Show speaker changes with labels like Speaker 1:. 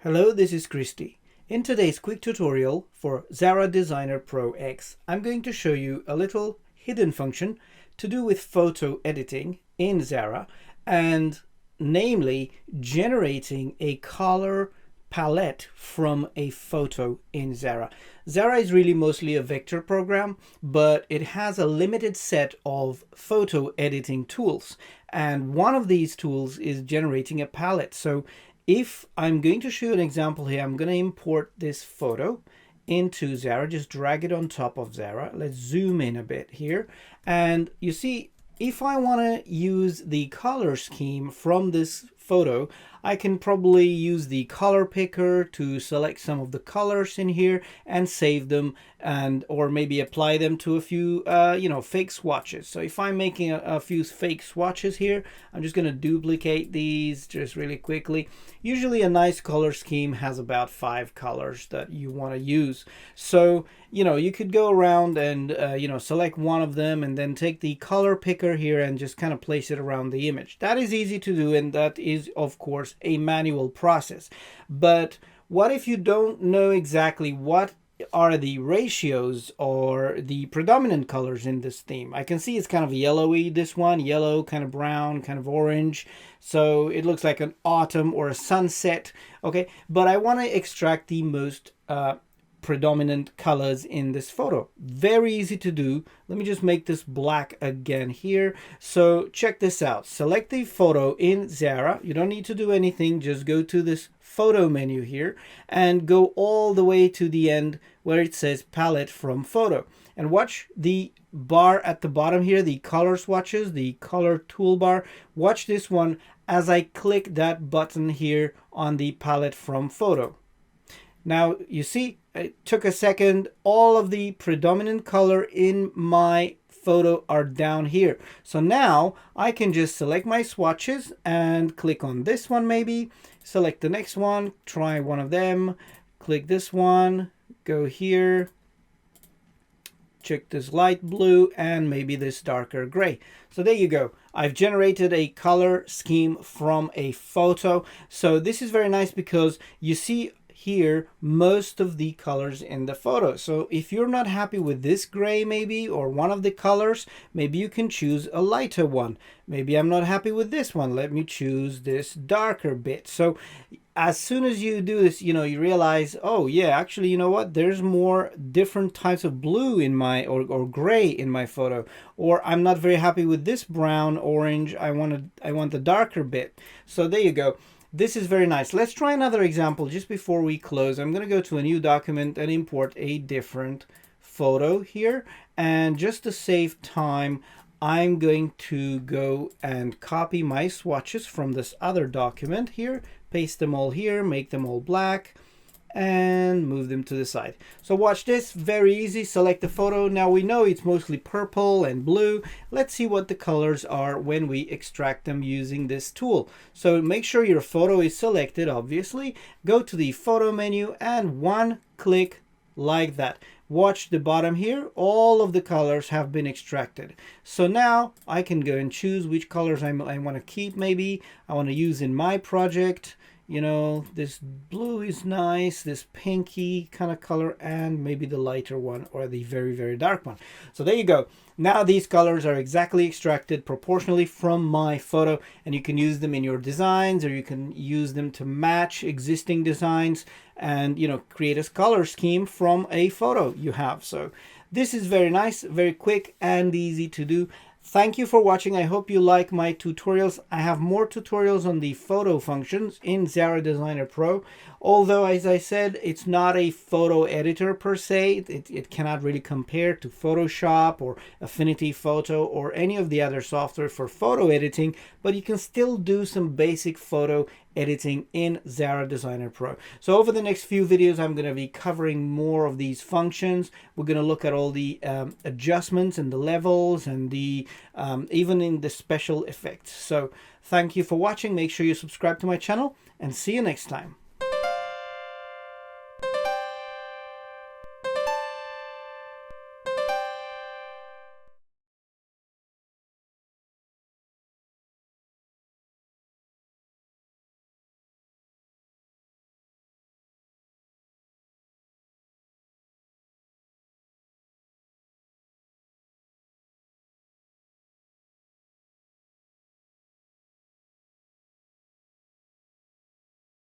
Speaker 1: Hello, this is Christy. In today's quick tutorial for Xara Designer Pro X, I'm going to show you a little hidden function to do with photo editing in Xara, and namely generating a color palette from a photo in Xara. Xara is really mostly a vector program, but it has a limited set of photo editing tools. And one of these tools is generating a palette. So if I'm going to show you an example here, I'm going to import this photo into Xara, just drag it on top of Xara. Let's zoom in a bit here. And you see, if I want to use the color scheme from this photo, I can probably use the color picker to select some of the colors in here and save them, and or maybe apply them to a few fake swatches. So if I'm making a few fake swatches here, I'm just going to duplicate these just really quickly. Usually a nice color scheme has about 5 colors that you want to use. So you could go around and select one of them and then take the color picker here and just kind of place it around the image. That is easy to do, and that is of course a manual process. But what if you don't know exactly what are the ratios or the predominant colors in this theme? I can see it's kind of yellowy, this one, yellow, kind of brown, kind of orange. So it looks like an autumn or a sunset. Okay, but I want to extract the most predominant colors in this photo. Very easy to do. Let me just make this black again here. So check this out. Select the photo in Xara. You don't need to do anything. Just go to this photo menu here and go all the way to the end where it says palette from photo. And watch the bar at the bottom here, the color swatches, the color toolbar. Watch this one as I click that button here on the palette from photo. Now you see, it took a second. All of the predominant color in my photo are down here. So now I can just select my swatches and click on this one, maybe select the next one, try one of them, click this one, go here, check this light blue and maybe this darker gray. So there you go. I've generated a color scheme from a photo. So this is very nice because you see here most of the colors in the photo. So if you're not happy with this gray maybe, or one of the colors, maybe you can choose a lighter one. Maybe I'm not happy with this one, let me choose this darker bit. So as soon as you do this, you realize, oh yeah, actually, you know what, there's more different types of blue in my or gray in my photo, or I'm not very happy with this brown, orange, I want the darker bit. So there you go. This is very nice. Let's try another example just before we close. I'm going to go to a new document and import a different photo here. And just to save time, I'm going to go and copy my swatches from this other document here, paste them all here, make them all black, and move them to the side. So watch this, very easy. Select the photo. Now we know it's mostly purple and blue. Let's see what the colors are when we extract them using this tool. So make sure your photo is selected, obviously. Go to the photo menu and one click like that. Watch the bottom here, all of the colors have been extracted. So now I can go and choose which colors I want to keep. Maybe I want to use in my project. This blue is nice, this pinky kind of color, and maybe the lighter one or the very, very dark one. So there you go. Now these colors are exactly extracted proportionally from my photo, and you can use them in your designs, or you can use them to match existing designs and, create a color scheme from a photo you have. So this is very nice, very quick and easy to do. Thank you for watching. I hope you like my tutorials. I have more tutorials on the photo functions in Xara Designer Pro. Although, as I said, it's not a photo editor per se. It cannot really compare to Photoshop or Affinity Photo or any of the other software for photo editing, but you can still do some basic photo editing in Xara Designer Pro. So over the next few videos, I'm going to be covering more of these functions. We're going to look at all the adjustments and the levels and the even in the special effects. So thank you for watching. Make sure you subscribe to my channel and see you next time.